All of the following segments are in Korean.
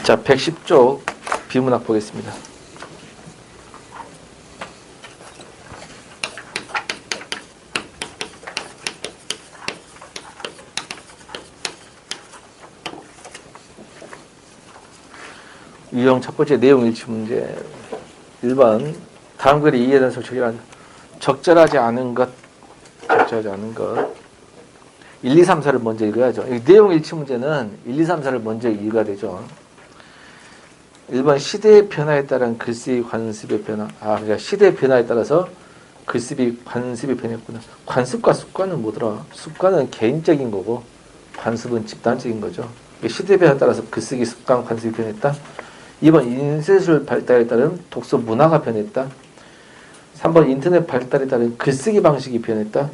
자, 110쪽 비문학 보겠습니다. 유형 첫 번째 내용 일치 문제 1번 다음 글이 이해된 소식이란 적절하지 않은 것 1, 2, 3, 4를 먼저 읽어야죠. 내용 일치 문제는 1, 2, 3, 4를 먼저 읽어야 되죠. 1번 시대의 변화에 따른 글쓰기 관습의 변화. 그러니까 시대의 변화에 따라서 글쓰기 관습이 변했구나. 관습과 습관은 뭐더라? 습관은 개인적인 거고 관습은 집단적인 거죠. 시대의 변화에 따라서 글쓰기 습관 관습이 변했다. 2번 인쇄술 발달에 따른 독서 문화가 변했다. 3번 인터넷 발달에 따른 글쓰기 방식이 변했다.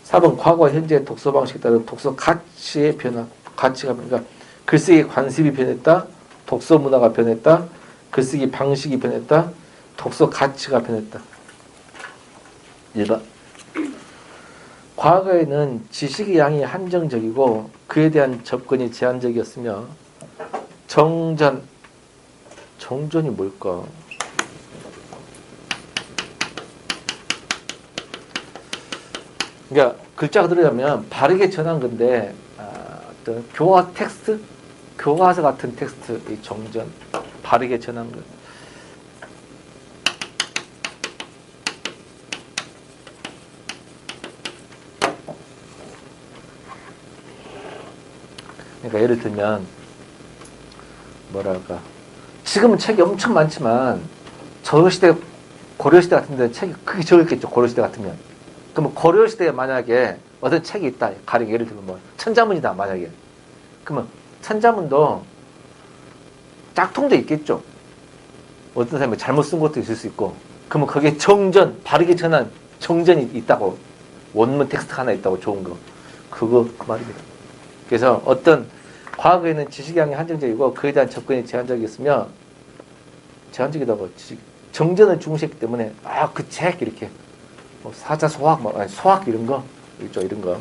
4번 과거와 현재의 독서 방식에 따른 독서 가치의 변화. 가치가 그러니까 글쓰기 관습이 변했다. 독서 문화가 변했다. 글쓰기 방식이 변했다. 독서 가치가 변했다. 1번 과거에는 지식의 양이 한정적이고 그에 대한 접근이 제한적이었으며 정전이 뭘까? 그러니까 글자가 들어가면 바르게 전한 건데 어떤 교과 텍스트? 교과서 같은 텍스트, 이 정전, 바르게 전한 것. 그러니까 예를 들면 뭐랄까 지금은 책이 엄청 많지만 저시대 고려시대 같은 데는 책이 크게 적었겠죠. 고려시대 같으면. 그러면 고려시대에 만약에 어떤 책이 있다. 가령 예를 들면 뭐 천자문이다 만약에. 그러면 천자문도 짝퉁도 있겠죠. 어떤 사람이 잘못 쓴 것도 있을 수 있고. 그러면 거기에 정전, 바르게 전한 정전이 있다고. 원문 텍스트 하나 있다고 좋은 거. 그거 그 말입니다. 그래서 어떤 과거에는 지식량이 한정적이고 그에 대한 접근이 제한적이었으며 제한적이다고 정전을 중시했기 때문에 그 책 이렇게 뭐 사자 소학 소학 이런 거 있죠. 이런 거.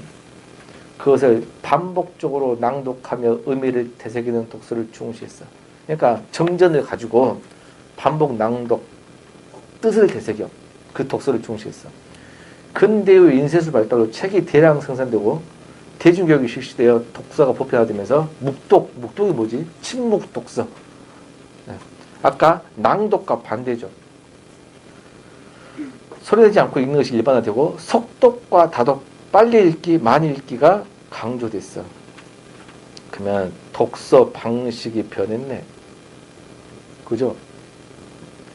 그것을 반복적으로 낭독하며 의미를 되새기는 독서를 중시했어. 그러니까 정전을 가지고 반복 낭독, 뜻을 되새겨 그 독서를 중시했어. 근대의 인쇄술 발달로 책이 대량 생산되고 대중교육이 실시되어 독서가 보편화되면서 묵독이 뭐지? 침묵 독서. 아까 낭독과 반대죠. 소리내지 않고 읽는 것이 일반화되고 속독과 다독, 빨리 읽기, 많이 읽기가 강조됐어. 그러면 독서 방식이 변했네. 그죠?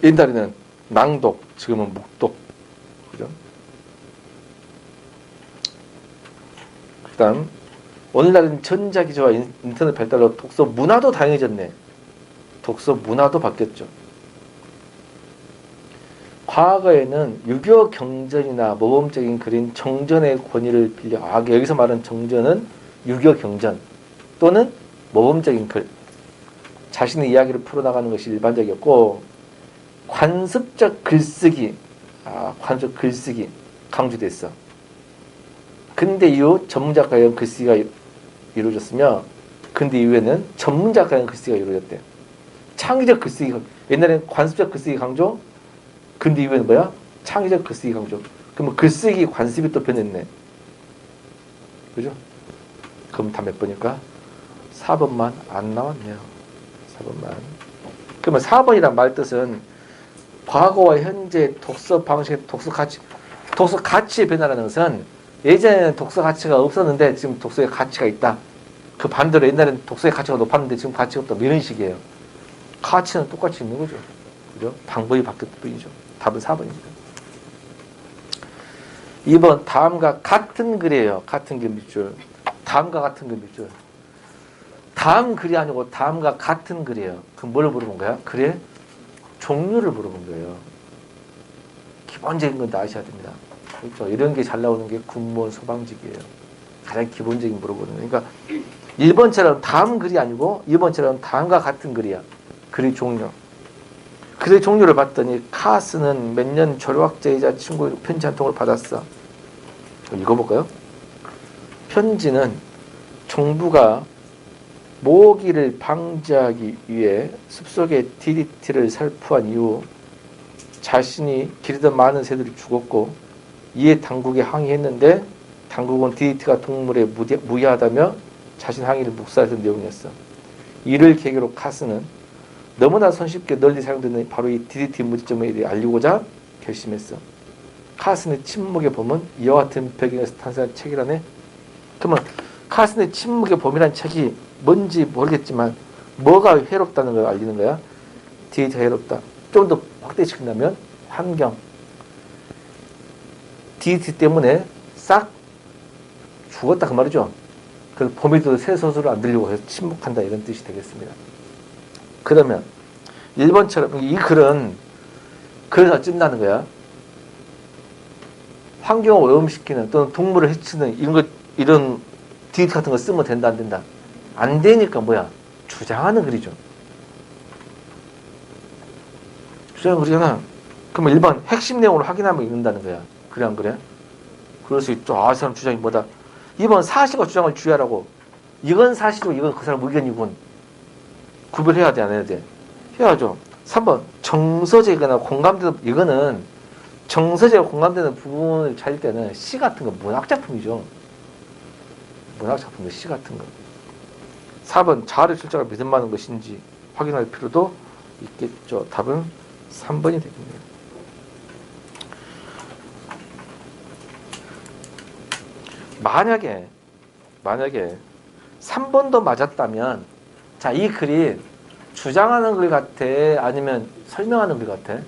옛날에는 낭독, 지금은 묵독. 그죠? 그 다음, 오늘날은 전자기기와 인터넷 발달로 독서 문화도 다양해졌네. 독서 문화도 바뀌었죠. 과거에는 유교 경전이나 모범적인 글인 정전의 권위를 빌려 여기서 말하는 정전은 유교 경전 또는 모범적인 글 자신의 이야기를 풀어나가는 것이 일반적이었고 관습적 글쓰기 관습적 글쓰기 강조됐어. 근대 이후 전문작가형 글쓰기가 이루어졌으며 근대 이후에는 전문작가형 글쓰기가 이루어졌대. 창의적 글쓰기 옛날에는 관습적 글쓰기 강조 근데 이후에는 뭐야? 창의적 글쓰기 강조. 그러면 글쓰기 관습이 또 변했네. 그죠? 그럼 다 몇 번일까? 4번만 안 나왔네요. 4번만. 그러면 4번이란 말 뜻은 과거와 현재 독서 방식, 독서 가치의 변화라는 것은 예전에는 독서 가치가 없었는데 지금 독서의 가치가 있다. 그 반대로 옛날에는 독서의 가치가 높았는데 지금 가치가 없다. 이런 식이에요. 가치는 똑같이 있는 거죠. 그죠? 방법이 바뀌었을 뿐이죠. 답은 4번입니다. 2번 다음과 같은 글이에요. 같은 글 밑줄. 다음과 같은 글 밑줄. 다음 글이 아니고 다음과 같은 글이에요. 그럼 뭘 물어본 거야? 글의 종류를 물어본 거예요. 기본적인 건 다 아셔야 됩니다. 그렇죠? 이런 게 잘 나오는 게 군무원 소방직이에요. 가장 기본적인 물어보는 거예요. 그러니까 1번처럼 다음 글이 아니고 2번처럼 다음과 같은 글이야. 글의 종류. 글의 종류를 봤더니 카스는 몇 년 졸업학제이자 친구 편지 한 통을 받았어. 읽어볼까요? 편지는 정부가 모기를 방지하기 위해 숲속에 DDT를 살포한 이후 자신이 기르던 많은 새들이 죽었고 이에 당국에 항의했는데 당국은 DDT가 동물에 무해하다며 자신 항의를 묵살했던 내용이었어. 이를 계기로 카스는 너무나 손쉽게 널리 사용되는 바로 이 DDT 문제점에 대해 알리고자 결심했어. 카슨의 침묵의 범은 이와 같은 배경에서 탄생한 책이라네. 그러면 카슨의 침묵의 범이라는 책이 뭔지 모르겠지만 뭐가 해롭다는 걸 알리는 거야. DDT가 해롭다. 좀 더 확대시킨다면 환경. DDT 때문에 싹 죽었다 그 말이죠. 그래서 범인도 새 소설을 안 들려고 해서 침묵한다 이런 뜻이 되겠습니다. 그러면 1번처럼 이 글은 그래서 찐다는 거야. 환경을 오염시키는 또는 동물을 해치는 이런 DDT 같은 거 쓰면 된다 안 된다? 안 되니까 뭐야? 주장하는 글이죠. 주장하는 글이잖아. 그러면 1번 핵심 내용을 확인하면 읽는다는 거야. 그래 안 그래? 그럴 수 있죠. 아, 이 사람 주장이 뭐다. 2번 사실과 주장을 주의하라고. 이건 사실이고 이건 그 사람 의견이군. 구별해야 돼 안 해야 돼? 해야죠. 3번 정서적이거나 공감되는 이거는 정서적으로 공감되는 부분을 찾을 때는 시 같은 거 문학작품이죠. 문학작품의 시 같은 거. 4번 자아를 실제가 믿음 많은 것인지 확인할 필요도 있겠죠. 답은 3번이 되겠네요. 만약에 3번도 맞았다면 자, 이 글이 주장하는 글 같아? 아니면 설명하는 글 같아?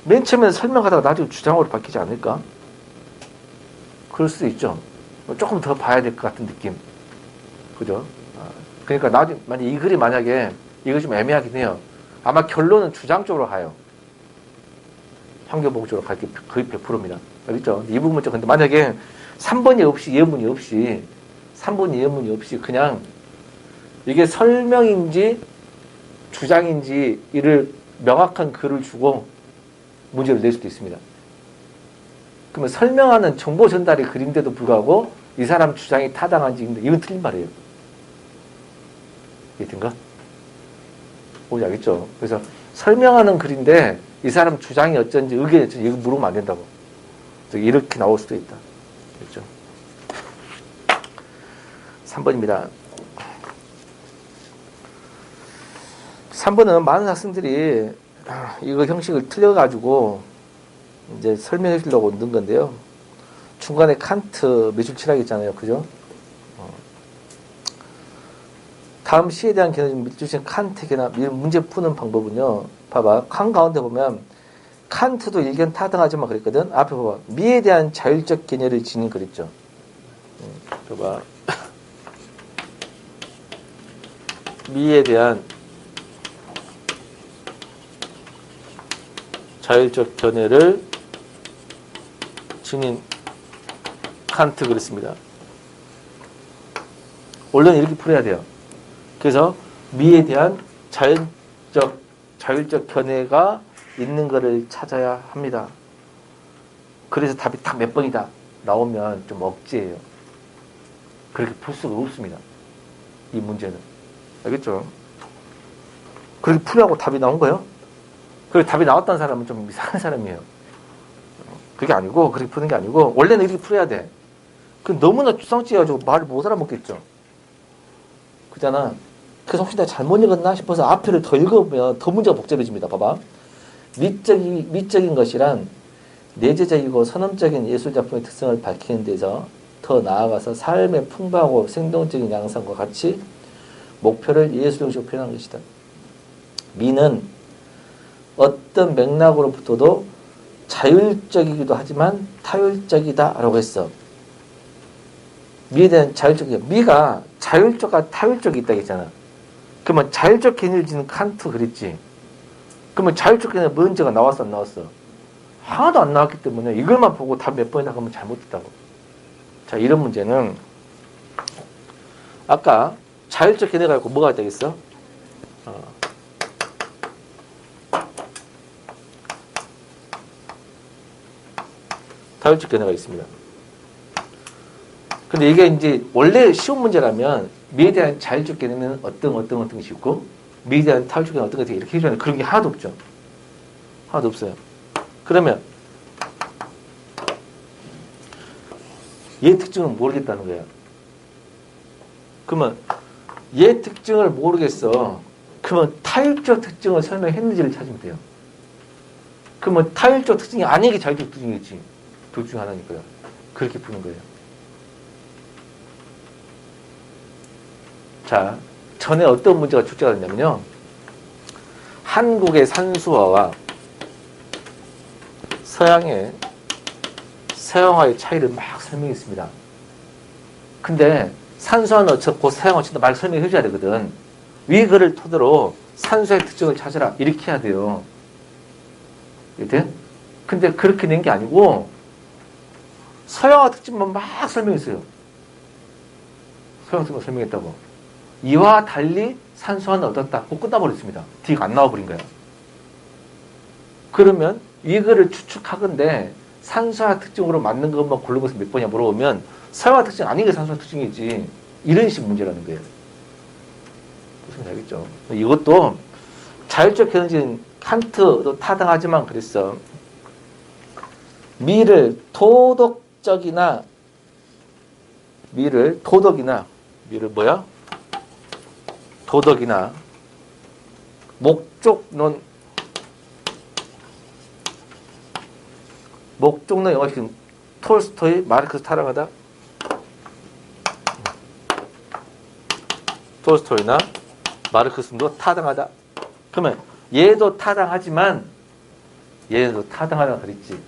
맨 처음에 설명하다가 나중에 주장으로 바뀌지 않을까? 그럴 수도 있죠. 조금 더 봐야 될 것 같은 느낌. 그죠? 그러니까 나중에 만약 이 글이 만약에 이거 좀 애매하긴 해요. 아마 결론은 주장 쪽으로 가요. 환경보호 쪽으로 갈 게 거의 100%입니다. 알겠죠? 이 부분은 근데 만약에 3번이 없이 예문이 없이 3번이 예문이 없이 그냥 이게 설명인지 주장인지 이를 명확한 글을 주고 문제를 낼 수도 있습니다. 그러면 설명하는 정보 전달의 글인데도 불구하고 이 사람 주장이 타당한지 이건 틀린 말이에요. 이해된가? 뭔지 알겠죠? 그래서 설명하는 글인데 이 사람 주장이 어쩐지 의견이 어쩐지 이거 물으면 안 된다고. 이렇게 나올 수도 있다. 그렇죠? 3번입니다. 3번은 많은 학생들이 이거 형식을 틀려가지고 이제 설명해 주려고 넣은 건데요. 중간에 칸트 미술 철학 있잖아요. 그죠? 다음 시에 대한 개념을 주신 칸트의 개념, 문제 푸는 방법은요. 봐봐. 칸 가운데 보면 칸트도 일견 타당하지만 그랬거든. 앞에 봐봐. 미에 대한 자율적 개념을 지닌 그랬죠. 봐봐. 미에 대한 자율적 견해를 지닌 칸트 그랬습니다. 원래는 이렇게 풀어야 돼요. 그래서 미에 대한 자율적 견해가 있는 것을 찾아야 합니다. 그래서 답이 딱 몇 번이다 나오면 좀 억지예요. 그렇게 풀 수가 없습니다. 이 문제는. 알겠죠? 그렇게 풀라고 답이 나온 거예요? 그리고 답이 나왔다는 사람은 좀 이상한 사람이에요. 그게 아니고, 그렇게 푸는 게 아니고, 원래는 이렇게 풀어야 돼. 그 너무나 추상적이어가지고 말을 못 알아먹겠죠. 그잖아. 그래서 혹시 내가 잘못 읽었나 싶어서 앞에를 더 읽으면 더 문제가 복잡해집니다. 봐봐. 미적인 것이란 내재적이고 선언적인 예술작품의 특성을 밝히는 데서 더 나아가서 삶의 풍부하고 생동적인 양상과 같이 목표를 예술 형식으로 표현한 것이다. 미는 어떤 맥락으로부터도 자율적이기도 하지만 타율적이다 라고 했어. 미에 대한 자율적이야. 미가 자율적과 타율적이 있다고 했잖아. 그러면 자율적 개념을 지는 칸트 그랬지. 그러면 자율적 개념 문제가 나왔어 안 나왔어? 하나도 안 나왔기 때문에 이걸만 보고 답 몇 번이나 가면 잘못했다고. 자, 이런 문제는 아까 자율적 개념 가지고 뭐가 되겠어? 타율적 견해가 있습니다. 근데 이게 이제 원래 쉬운 문제라면 미에 대한 자율적 개념은 어떤 것이 있고 미에 대한 타율적 개념은 어떤 것이 이렇게 해주는데 그런 게 하나도 없죠. 하나도 없어요. 그러면 얘 특징을 모르겠다는 거예요. 그러면 얘 특징을 모르겠어. 그러면 타율적 특징을 설명했는지를 찾으면 돼요. 그러면 타율적 특징이 아닌 게 자율적 특징이겠지. 둘 중 하나니까요. 그렇게 푸는 거예요. 자, 전에 어떤 문제가 출제가 됐냐면요. 한국의 산수화와 서양의 서양화의 차이를 막 설명했습니다. 근데 산수화는 어차피 서양화 어쨌든 말 설명해 줘야 되거든. 위글을 토대로 산수화의 특징을 찾아라. 이렇게 해야 돼요. 이렇게? 근데 그렇게 낸 게 아니고 서양화 특징만 막 설명했어요. 서양화 특징만 설명했다고. 이와 달리 산수화는 어떻다. 꼭 끝나버렸습니다. D가 안 나와버린 거야. 그러면 위글을 추측하건대 산수화 특징으로 맞는 것만 고른 것은 몇 번이냐 물어보면 서양화 특징 아닌 게 산수화 특징이지. 이런 식 문제라는 거예요. 무슨 알겠죠? 이것도 자율적 개념적인 칸트도 타당하지만 그랬어. 미를 도덕이나 목적론 영어 지금 톨스토이, 마르크스 타당하다. 톨스토이나 마르크스도 타당하다. 그러면 얘도 타당하지만 얘도 타당하다 그랬지.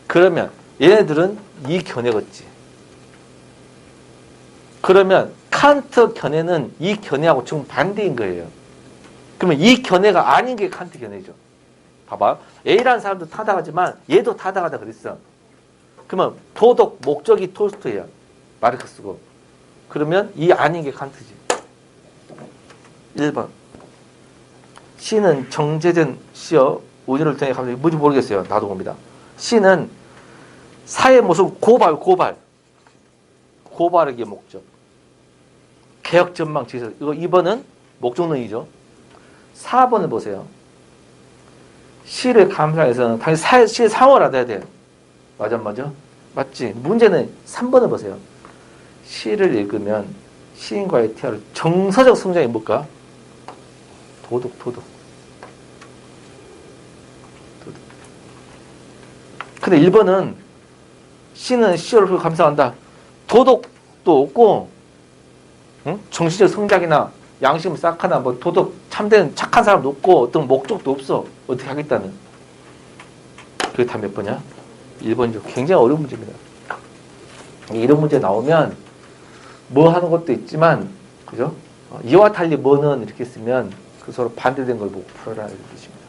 그러면 얘네들은 이 견해겠지. 그러면 칸트 견해는 이 견해하고 정반대인 거예요. 그러면 이 견해가 아닌 게 칸트 견해죠. 봐봐. A라는 사람도 타당하지만 얘도 타당하다 그랬어. 그러면 도덕, 목적이 톨스토이야. 마르크스고. 그러면 이 아닌 게 칸트지. 1번. C는 정제된 C여 우주를 통해 갑자기 뭔지 모르겠어요. 나도 봅니다. C는 사회 모습 고발하기의 목적. 개혁 전망 지서. 이거 2번은 목적론이죠. 4번을 보세요. C를 감상해서는 당연히 C의 상호를 알아야 돼. 맞아? 맞지? 문제는 3번을 보세요. C를 읽으면 시인과의 대화를 정서적 성장이 뭘까? 도덕. 근데 1번은 C는 C를 감상한다. 도덕도 없고, 응? 정신적 성장이나 양심 싹하나 뭐 도덕 참된 착한 사람도 없고 어떤 목적도 없어. 어떻게 하겠다는. 그게 다 몇 번이야? 1번이죠. 굉장히 어려운 문제입니다. 이런 문제 나오면 뭐 하는 것도 있지만, 그죠? 이와 달리 뭐는 이렇게 쓰면 그 서로 반대된 걸 보고 풀어라 이런 뜻입니다.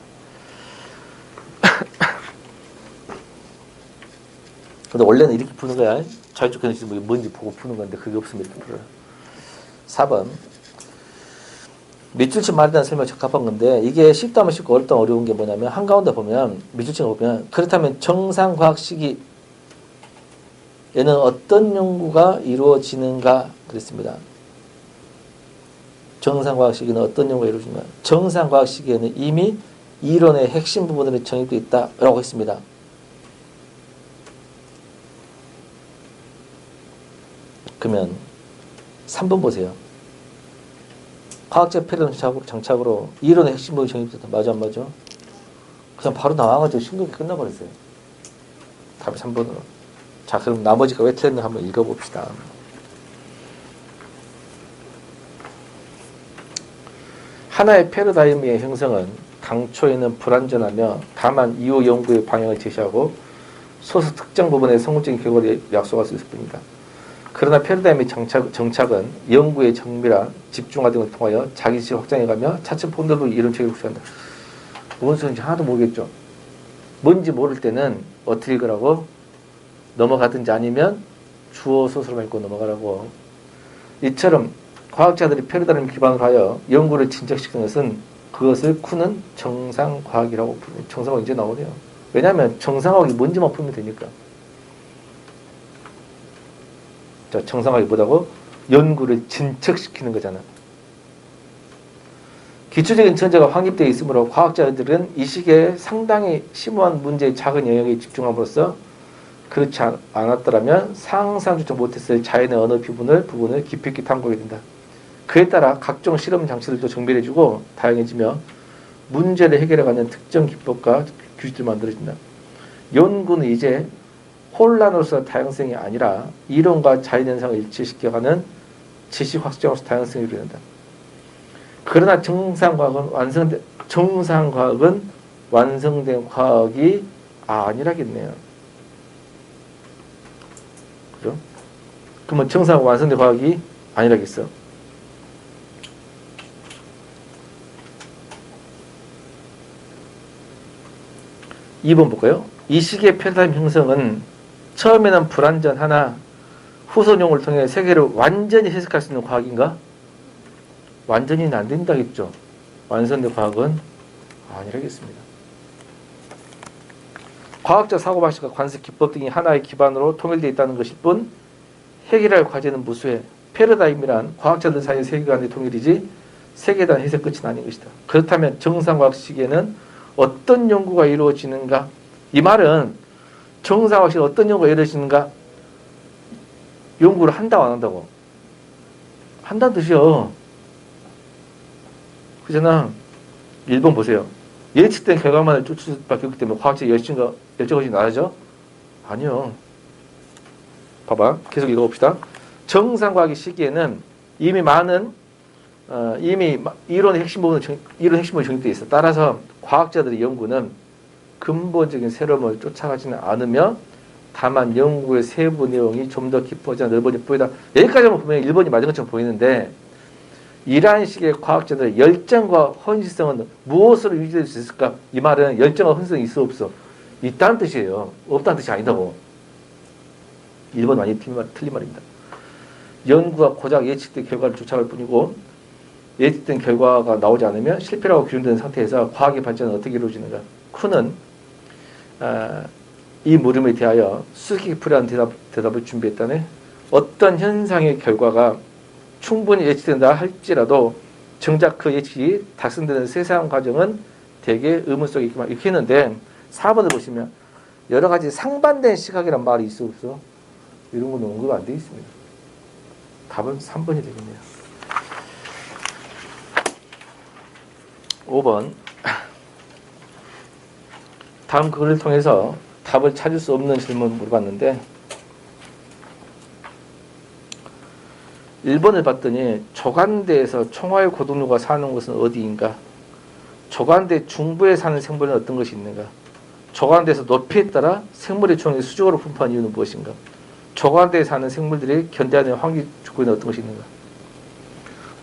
근데 원래는 이렇게 푸는 거야. 자율적 견해식이 뭔지 보고 푸는 건데 그게 없으면 이렇게 풀어라. 4번. 밑줄치 말에 대한 설명이 적합한 건데 이게 쉽다면 쉽고 어렵다면 어려운 게 뭐냐면 한가운데 보면 밑줄치가 보면 그렇다면 정상과학 시기에는 어떤 연구가 이루어지는가 그랬습니다. 정상과학 시기는 어떤 연구가 이루어지는가. 정상과학 시기에는 이미 이론의 핵심 부분들이 정립되어 있다라고 했습니다. 그러면 3번 보세요. 과학적 패러다임 장착으로 이론의 핵심 부분이 정립됐다. 맞아 안 맞아? 그냥 바로 나와가지고 신경이 끝나버렸어요. 답이 3번으로. 자, 그럼 나머지가 왜 틀렸나 한번 읽어봅시다. 하나의 패러다임의 형성은 당초에는 불완전하며 다만 이후 연구의 방향을 제시하고 소수 특정 부분의 성공적인 결과를 약속할 수 있을 뿐이다. 그러나 패러다임의 정착은 연구의 정밀한 집중화 등을 통하여 자기지식 확장해가며 차츰 본드로 이론 체계를 구축한다. 뭔 소리인지 하나도 모르겠죠. 뭔지 모를 때는 어떻게 읽으라고? 넘어가든지 아니면 주어 소설을 읽고 넘어가라고. 이처럼 과학자들이 패러다임을 기반으로 하여 연구를 진척시키는 것은 그것을 쿠는 정상과학이라고 부릅니다. 정상과학 이제 나오네요. 왜냐하면 정상과학이 뭔지만 풀면 되니까. 자, 정상화학이 뭐라고? 연구를 진척시키는 거잖아. 기초적인 전제가 확립되어 있으므로 과학자들은 이 시기에 상당히 심오한 문제의 작은 영역에 집중함으로써 그렇지 않았더라면 상상조차 못했을 자연의 어느 부분을 깊이 있게 탐구하게 된다. 그에 따라 각종 실험 장치들도 정밀해지고 다양해지며 문제를 해결해가는 특정 기법과 규칙들이 만들어진다. 연구는 이제 혼란으로서 다양성이 아니라 이론과 자연현상을 일치시켜가는 지식 확장으로서 다양성을 이루어낸다. 그러나 정상과학은 완성된 과학이 아니라겠네요. 그죠? 그러면 정상과 완성된 과학이 아니라겠어. 2번 볼까요? 이 시기의 패러다임 형성은 처음에는 불완전하나 후손용을 통해 세계를 완전히 해석할 수 있는 과학인가? 완전히는 안 된다겠죠. 완성된 과학은 아니라겠습니다. 과학적 사고방식과 관습 기법 등이 하나의 기반으로 통일되어 있다는 것일 뿐 해결할 과제는 무수해. 패러다임이란 과학자들 사이의 세계관의 통일이지 세계에 대한 해석 끝은 아닌 것이다. 그렇다면 정상과학 시기에는 어떤 연구가 이루어지는가? 이 말은 정상과학 시기에 어떤 연구가 이루어지는가? 연구를 한다고 안 한다고? 한다는 뜻이요. 그잖아. 1번 보세요. 예측된 결과만을 쫓을 수밖에 없기 때문에 과학적 열정이 나아져? 아니요. 봐봐. 계속 읽어봅시다. 정상과학의 시기에는 이미 이론의 핵심 부분은 정립되어 있어. 따라서 과학자들의 연구는 근본적인 새로움을 쫓아가지는 않으며 다만 연구의 세부 내용이 좀 더 깊어지나 넓어져 보이다. 여기까지만 보면 1번이 맞은 것처럼 보이는데 이러한 식의 과학자들의 열정과 헌신성은 무엇으로 유지될 수 있을까? 이 말은 열정과 헌신성이 있어 없어? 있다는 뜻이에요. 없다는 뜻이 아니다고. 1번 많이 틀린 말입니다. 연구가 고작 예측된 결과를 쫓아갈 뿐이고 예측된 결과가 나오지 않으면 실패라고 규정되는 상태에서 과학의 발전은 어떻게 이루어지는가? 쿠는 이 물음에 대하여 수기풀이한 대답을 준비했다네. 어떤 현상의 결과가 충분히 예측된다 할지라도 정작 그 예측이 달성되는 세상 과정은 대개 의문 속에 있기만 이렇게 했는데 4번을 보시면 여러 가지 상반된 시각이란 말이 있어 없어? 이런 건 언급 안 되어 있습니다. 답은 3번이 되겠네요. 5번 다음 글을 통해서 답을 찾을 수 없는 질문을 물어봤는데 1번을 봤더니 조간대에서 총알 고등류가 사는 곳은 어디인가? 조간대 중부에 사는 생물은 어떤 것이 있는가? 조간대에서 높이에 따라 생물의 종이 수직으로 분포한 이유는 무엇인가? 조간대에 사는 생물들이 견뎌야 하는 환기 조건은 어떤 것이 있는가?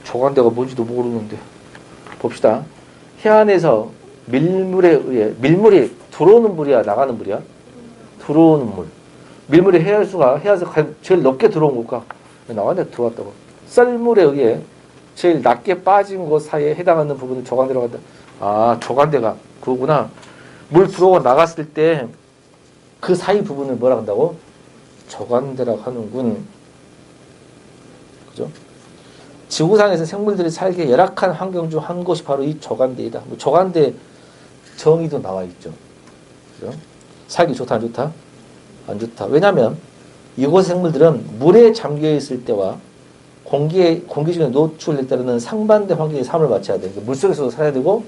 조간대가 뭔지도 모르는데 봅시다. 해안에서 밀물에 의해 밀물이 들어오는 물이야 나가는 물이야? 들어오는 물. 밀물이 해안에서 제일 높게 들어온 곳과 나왔네 들어왔다고. 썰물에 의해 제일 낮게 빠진 곳 사이에 해당하는 부분을 조간대라고 한다. 아 조간대가 그거구나. 물 들어오고 나갔을 때 그 사이 부분을 뭐라 한다고? 조간대라고 하는군. 그죠? 지구상에서 생물들이 살기에 열악한 환경 중 한 곳이 바로 이 조간대이다. 뭐 조간대 정의도 나와 있죠. 그죠? 살기 좋다 안 좋다? 안 좋다. 왜냐하면 이곳 생물들은 물에 잠겨 있을 때와 공기 중에 노출될 때는 상반된 환경의 삶을 마쳐야 돼. 그러니까 물속에서도 살아야 되고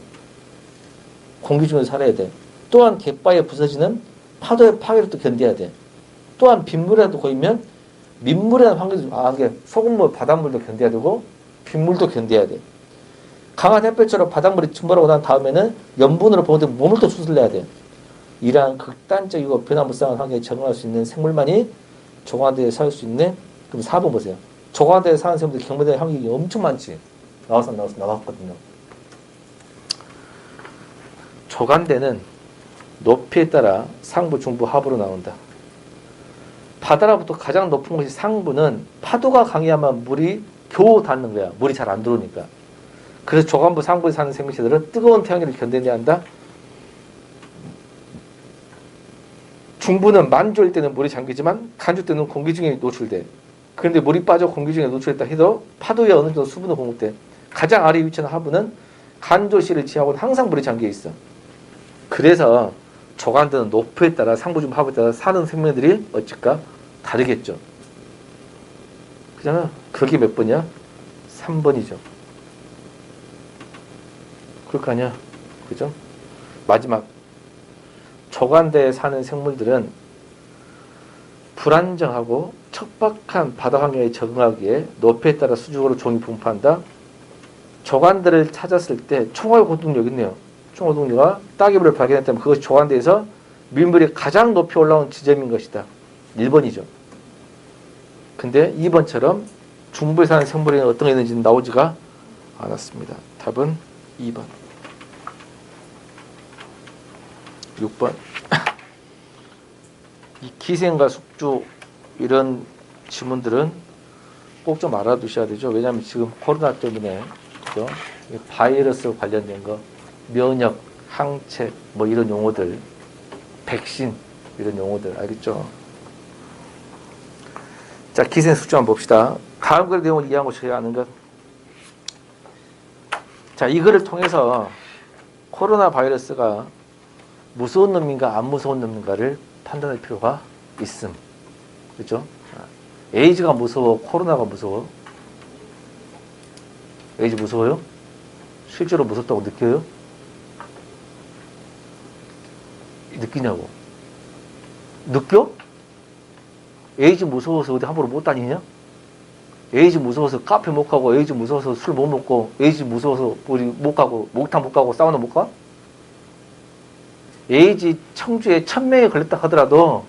공기 중에서 살아야 돼. 또한 갯바위에 부서지는 파도의 파괴를 또 견뎌야 돼. 또한 빗물이라도 고이면 민물이라는 환경도 이게 소금물, 바닷물도 견뎌야 되고 빗물도 견뎌야 돼. 강한 햇볕처럼 바닷물이 침몰하고 난 다음에는 염분으로 보호된 몸을 또 수술해야 돼. 이러한 극단적이고 변화무쌍한 환경에 적응할 수 있는 생물만이 조간대에 살 수 있네. 그럼 4번 보세요. 조간대에 사는 생물들 경보대 환경이 엄청 많지. 나왔거든요. 조간대는 높이에 따라 상부, 중부, 하부로 나온다. 바다로부터 가장 높은 곳이 상부는 파도가 강해야만 물이 겨우 닿는 거야. 물이 잘 안 들어오니까. 그래서 조간부, 상부에 사는 생물체들은 뜨거운 태양열을 견뎌내야 한다. 중부는 만조일 때는 물이 잠기지만 간조 때는 공기 중에 노출돼. 그런데 물이 빠져 공기 중에 노출했다 해도 파도에 어느 정도 수분을 공급돼. 가장 아래 위치한 하부는 간조시를 지하고는 항상 물에 잠겨 있어. 그래서 조간들은 높이에 따라 상부 중 하부에 따라 사는 생명들이 어찌까 다르겠죠. 그잖아. 그게 몇 번이야? 3번이죠. 그럴 거 아니야. 그죠? 마지막. 조간대에 사는 생물들은 불안정하고 척박한 바다 환경에 적응하기에 높이에 따라 수직으로 종이 분포한다. 조간들을 찾았을 때 총알 고동력 있네요. 총알 고동력과 따개비를 발견했다면 그것이 조간대에서 밀물이 가장 높이 올라온 지점인 것이다. 1번이죠. 근데 2번처럼 중부에 사는 생물이 어떤 게 있는지는 나오지가 않았습니다. 답은 2번. 6번. 이 기생과 숙주 이런 지문들은 꼭 좀 알아두셔야 되죠. 왜냐하면 지금 코로나 때문에 그죠? 바이러스 관련된 거, 면역, 항체 뭐 이런 용어들, 백신 이런 용어들 알겠죠? 자, 기생 숙주 한번 봅시다. 다음 글의 내용을 이해하고 저야 하는 것. 자, 이 글을 통해서 코로나 바이러스가 무서운 놈인가 안 무서운 놈인가를 판단할 필요가 있음. 그렇죠? 에이즈가 무서워, 코로나가 무서워? 에이즈 무서워요? 실제로 무섭다고 느껴요? 느끼냐고? 느껴? 에이즈 무서워서 어디 함부로 못 다니냐? 에이즈 무서워서 카페 못 가고, 에이즈 무서워서 술 못 먹고, 에이즈 무서워서 우리 못 가고, 목욕탕 못 가고, 사우나 못 가? 에이즈 청주에 1000명이 걸렸다 하더라도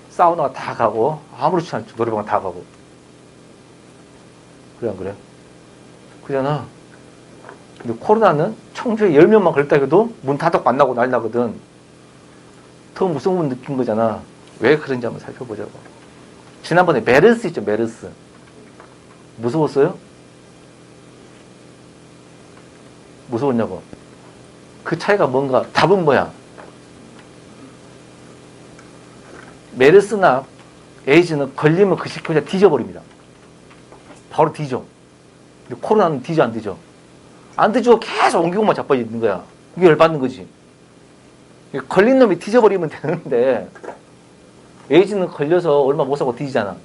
사우나 다 가고 아무렇지 않죠. 노래방 다 가고. 그래 안 그래? 그러잖아. 근데 코로나는 청주에 10명만 걸렸다 해도 문 닫고 안 나고 난리 나거든. 더 무서운 건 느낀 거잖아. 왜 그런지 한번 살펴보자고. 지난번에 메르스 있죠. 메르스. 무서웠어요? 무서웠냐고. 그 차이가 뭔가? 답은 뭐야? 메르스나 에이즈는 걸리면 그 시켜 그냥 뒤져버립니다. 바로 뒤져. 근데 코로나는 뒤져 안 뒤져? 안 뒤져. 계속 옮기고만 자빠져 있는 거야. 이게 열받는 거지. 걸린 놈이 뒤져버리면 되는데 에이즈는 걸려서 얼마 못 사고 뒤지잖아.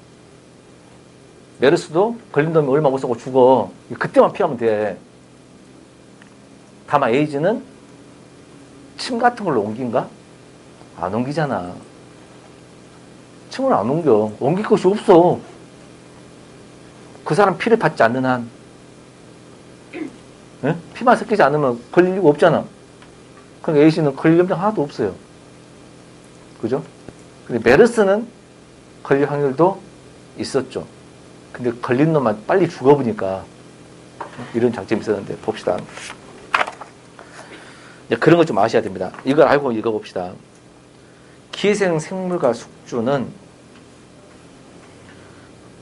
메르스도 걸린 놈이 얼마 못 사고 죽어. 그때만 피하면 돼. 다만 에이즈는 침 같은 걸로 옮긴가? 안 옮기잖아. 침을 안 옮겨. 옮길 것이 없어. 그 사람 피를 받지 않는 한. 네? 피만 섞이지 않으면 걸릴 리가 없잖아. 그러니까 에이즈는 걸릴 염증 하나도 없어요. 그죠? 근데 메르스는 걸릴 확률도 있었죠. 근데 걸린 놈만 빨리 죽어보니까 이런 장점이 있었는데 봅시다. 그런 거 좀 아셔야 됩니다. 이걸 알고 읽어봅시다. 기생 생물과 숙주는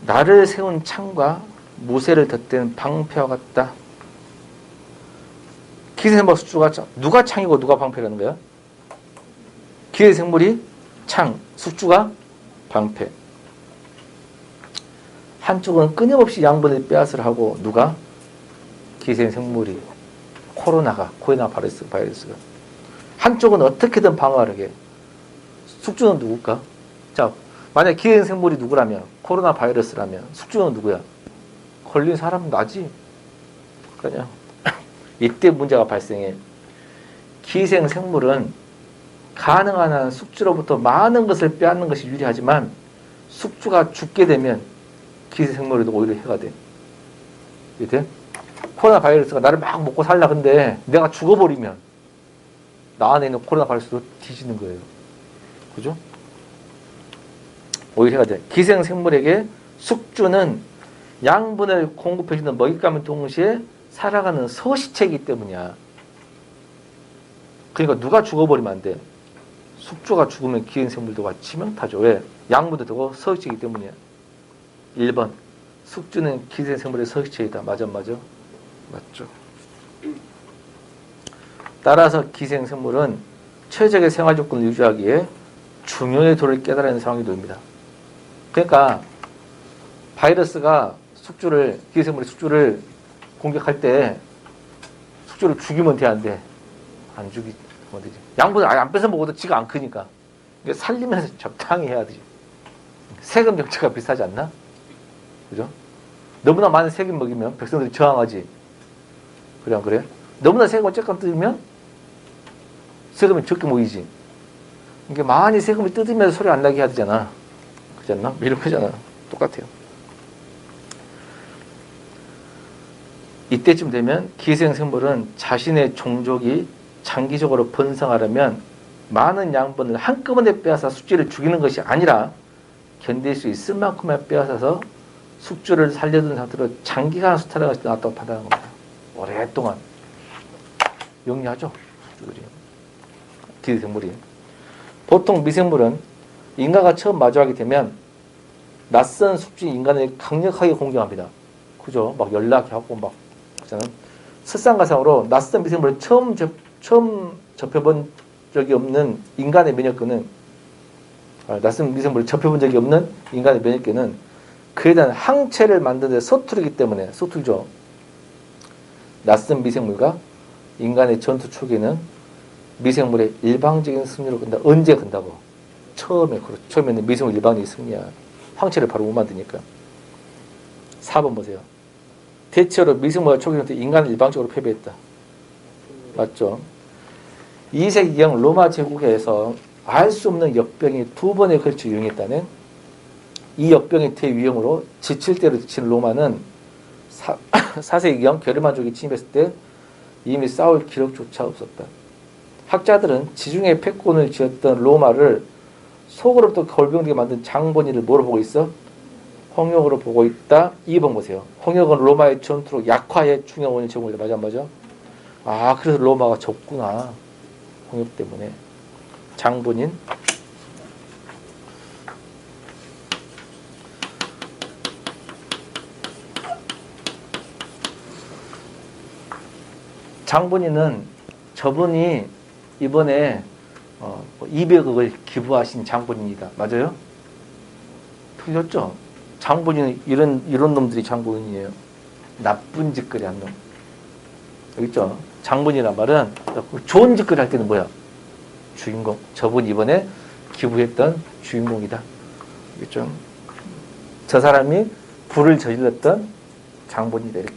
나를 세운 창과 무쇠를 덧댄 방패와 같다. 기생생물과 숙주가 누가 창이고 누가 방패라는 거야? 기생생물이 창, 숙주가 방패. 한쪽은 끊임없이 양분을 빼앗으려 하고 누가? 기생생물이 코로나 바이러스가. 한쪽은 어떻게든 방어하려게 해. 숙주는 누굴까? 자, 만약 기생생물이 누구라면, 코로나 바이러스라면, 숙주는 누구야? 걸린 사람은 나지. 그러냐? 이때 문제가 발생해. 기생생물은 가능한 한 숙주로부터 많은 것을 빼앗는 것이 유리하지만, 숙주가 죽게 되면 기생생물에도 오히려 해가 돼. 이해돼? 코로나 바이러스가 나를 막 먹고 살라 근데 내가 죽어버리면 나 안에 있는 코로나 바이러스도 뒤지는 거예요. 그죠? 오히려 해가 돼. 기생생물에게 숙주는 양분을 공급해주는 먹잇감인 동시에 살아가는 서식체이기 때문이야. 그러니까 누가 죽어버리면 안 돼. 숙주가 죽으면 기생생물도 치명타죠. 왜? 양분도 되고 서식체이기 때문이야. 1번. 숙주는 기생생물의 서식체이다. 맞아? 맞죠. 따라서 기생생물은 최적의 생활 조건을 유지하기에 중요의 도를 깨달아야 하는 상황이 됩니다. 그러니까 바이러스가 기생물의 숙주를 공격할 때 숙주를 죽이면 돼, 안 돼? 안 죽이면 되지. 양분을 아예 안 뺏어 먹어도 지가 안 크니까. 그러니까 살리면서 적당히 해야 되지. 세금 정책과 비슷하지 않나? 그죠? 너무나 많은 세금 먹이면 백성들이 저항하지. 그래, 안 그래? 너무나 세금을 조금 뜯으면 세금이 적게 모이지. 그러니까 많이 세금을 뜯으면서 소리 안 나게 해야 되잖아. 그렇지 않나? 이런 거잖아. 똑같아요. 이때쯤 되면 기생생물은 자신의 종족이 장기적으로 번성하려면 많은 양분을 한꺼번에 빼앗아 숙주를 죽이는 것이 아니라 견딜 수 있을 만큼만 빼앗아서 숙주를 살려둔 상태로 장기간 수탈하는 것이 나왔다고 판단하는 겁니다. 오랫동안 영리하죠? 숙주들이. 기생물이. 보통 미생물은 인간과 처음 마주하게 되면 낯선 숙주인 인간을 강력하게 공격합니다. 그죠? 막 연락하고 막 저는 설상가상으로 낯선 미생물을 처음 접해본 적이 없는 인간의 면역권은 낯선 미생물을 접해본 적이 없는 인간의 면역권은 그에 대한 항체를 만드는 데 서투르기 때문에 서툴죠. 낯선 미생물과 인간의 전투 초기에는 미생물의 일방적인 승리로 끝다. 언제 끝다고? 처음에는 미생물 일방적인 승리야. 항체를 바로 못 만드니까. 4번 보세요. 대체로 미생물과 초기부터 인간을 일방적으로 패배했다. 맞죠? 2세기경 로마 제국에서 알 수 없는 역병이 2번에 걸쳐 유행했다는 이 역병의 대유행으로 지칠 대로 지친 로마는 4세기경 게르만족이 침입했을 때 이미 싸울 기록조차 없었다. 학자들은 지중해 패권을 쥐었던 로마를 속으로부터 골병되게 만든 장본인을 뭐로 보고 있어? 홍역으로 보고 있다. 2번 보세요. 홍역은 로마의 전투로 약화의 중요한 원인 제공이다. 맞아 안 맞아? 아, 그래서 로마가 졌구나. 홍역 때문에. 장본인. 장본인은 저분이 이번에 200억을 기부하신 장본인이다. 맞아요? 틀렸죠? 장본인은 이런 놈들이 장본인이에요. 나쁜 짓거리 한 놈. 여기 있죠? 장본이란 말은 좋은 짓거리 할 때는 뭐야? 주인공. 저분 이번에 기부했던 주인공이다. 있죠? 저 사람이 불을 저질렀던 장본이다. 이렇게.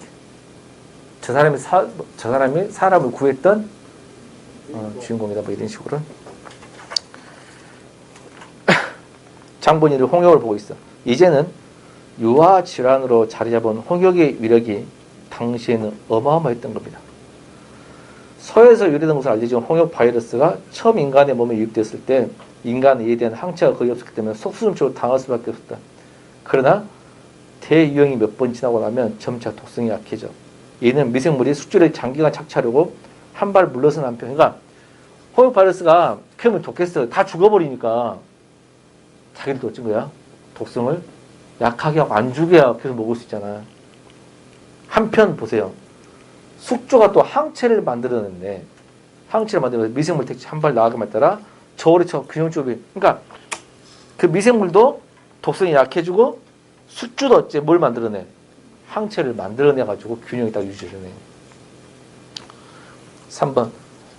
저 사람이 사람을 구했던 주인공이다. 뭐 이런 식으로. 장본인을 홍역을 보고 있어. 이제는 유아 질환으로 자리 잡은 홍역의 위력이 당시에는 어마어마했던 겁니다. 서에서 유래된 것으로 알려진 홍역 바이러스가 처음 인간의 몸에 유입됐을 때 인간에 이에 대한 항체가 거의 없었기 때문에 속수무책으로 당할 수밖에 없었다. 그러나 대유행이 몇 번 지나고 나면 점차 독성이 약해져. 이는 미생물이 숙주를 장기간 착취하려고 한 발 물러선 한편. 그러니까 홍역 바이러스가 크면 독했어. 다 죽어버리니까 자기들도 어쩐 거야? 독성을 약하게 하고 안 죽게 하고 계속 먹을 수 있잖아. 한편 보세요. 숙주가 또 항체를 만들어냈네. 항체를 만들어서 미생물 택시 한 발 나가게 따라 저울에 쳐 균형조합이. 그러니까 그 미생물도 독성이 약해지고 숙주도 어째 뭘 만들어내? 항체를 만들어내가지고 균형이 딱 유지되네. 3번.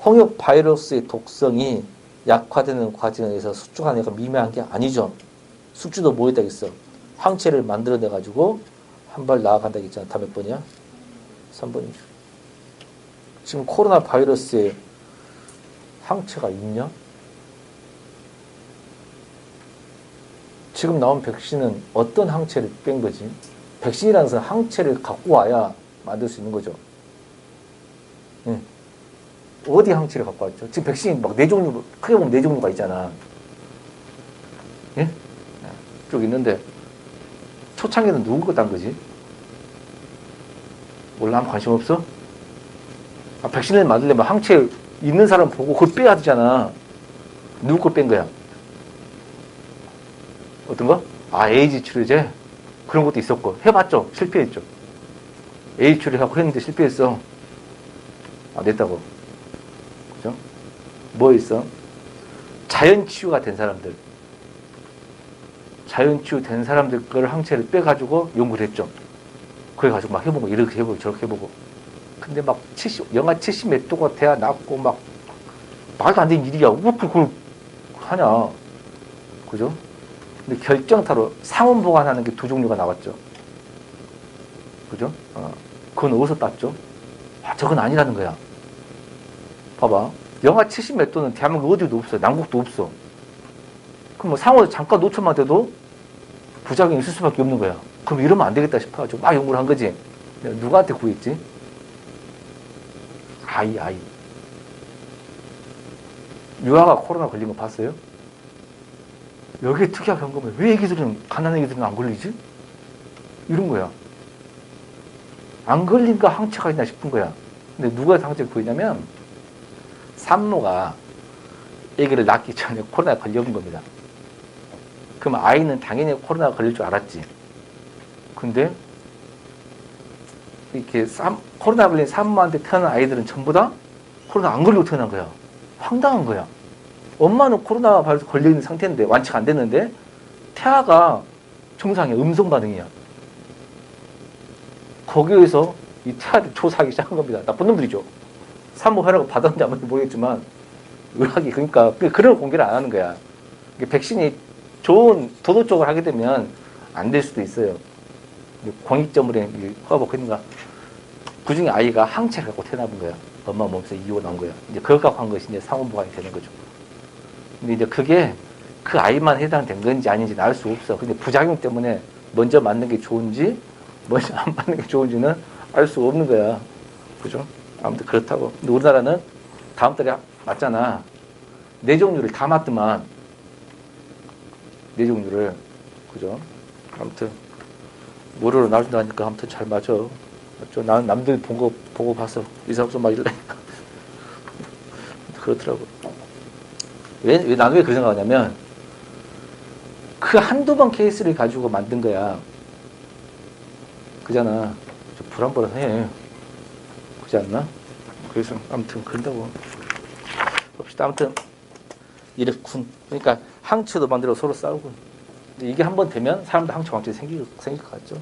홍역 바이러스의 독성이 약화되는 과정에 의해서 숙주가 내가 미미한 게 아니죠. 숙주도 뭐 했다고 했어? 항체를 만들어내가지고 한 발 나아간다고 했잖아. 다 몇 번이야? 3번이죠. 지금 코로나 바이러스에 항체가 있냐? 지금 나온 백신은 어떤 항체를 뺀 거지? 백신이라는 것은 항체를 갖고 와야 만들 수 있는 거죠. 응. 어디 항체를 갖고 왔죠? 지금 백신이 막 4종류, 크게 보면 4종류가 있잖아. 예? 쭉 있는데, 초창기는 누구 거 딴 거지? 몰라? 아무 관심 없어? 아, 백신을 만들려면 항체 있는 사람 보고 그걸 빼야 되잖아. 누구 걸 뺀 거야? 어떤 거? 아, 에이즈 치료제? 그런 것도 있었고. 해봤죠? 실패했죠? 에이즈 치료하고 했는데 실패했어. 아, 냈다고. 그죠? 뭐 있어? 자연 치유가 된 사람들. 자연치유 된 사람들 걸 항체를 빼가지고 연구를 했죠. 그래가지고 막 해보고, 이렇게 해보고, 저렇게 해보고. 근데 막 영하 70 몇 도가 돼야 낫고, 막, 말도 안 되는 일이야. 왜 그걸 하냐. 그죠? 근데 결정타로 상온 보관하는 게 두 종류가 나왔죠. 그죠? 그건 어디서 땄죠? 저건 아니라는 거야. 봐봐. 영하 70 몇 도는 대한민국 어디도 없어요. 남국도 없어. 그럼 뭐 상온에서 잠깐 노출만 돼도 부작용이 있을 수밖에 없는 거야. 그럼 이러면 안 되겠다 싶어가지고 막 연구를 한 거지. 누구한테 구했지? 아이. 유아가 코로나 걸린 거 봤어요? 여기에 특이하게 한 거면 왜 애기들은, 가난한 애기들은 안 걸리지? 이런 거야. 안 걸린가 항체가 있나 싶은 거야. 근데 누가 항체를 구했냐면 산모가 애기를 낳기 전에 코로나에 걸려본 겁니다. 그럼 아이는 당연히 코로나가 걸릴 줄 알았지. 근데 이렇게 코로나 걸린 산모한테 태어난 아이들은 전부 다 코로나 안 걸리고 태어난 거야. 황당한 거야. 엄마는 코로나 바이러스 걸려있는 상태인데, 완치가 안 됐는데 태아가 정상이야. 음성 반응이야. 거기에서 이 태아들 조사하기 시작한 겁니다. 나쁜 놈들이죠. 산모 허락을 받았는지 안 받았는지 모르겠지만 의학이, 그러니까 그런 공개를 안 하는 거야. 백신이 좋은 도도 쪽을 하게 되면 안 될 수도 있어요. 공익점으로 허가받고 있는가. 그 중에 아이가 항체를 갖고 태어나본 거야. 엄마 몸에서 이유가 나온 거야. 이제 그걸 갖고 한 것이 이제 상온 보관이 되는 거죠. 근데 이제 그게 그 아이만 해당된 건지 아닌지는 알 수 없어. 근데 부작용 때문에 먼저 맞는 게 좋은지, 먼저 안 맞는 게 좋은지는 알 수 없는 거야. 그죠? 아무튼 그렇다고. 근데 우리나라는 다음 달에 맞잖아. 4종류를 다 맞더만. 4종류를. 그죠? 아무튼 무료로 나준다니까 아무튼 잘 맞아. 맞죠? 나는 남들 본 거 보고 봐서 이상없어 맞으려니까. 그렇더라고. 나는 왜 그런 생각하냐면 그 한두 번 케이스를 가지고 만든 거야. 그잖아. 좀 불안불안해. 그렇지 않나? 그래서 아무튼 그런다고 봅시다. 아무튼 이랬군. 그러니까 항체도 만들어 서로 싸우고. 근데 이게 한번 되면 사람도 항체 왕증이 생길 것 같죠.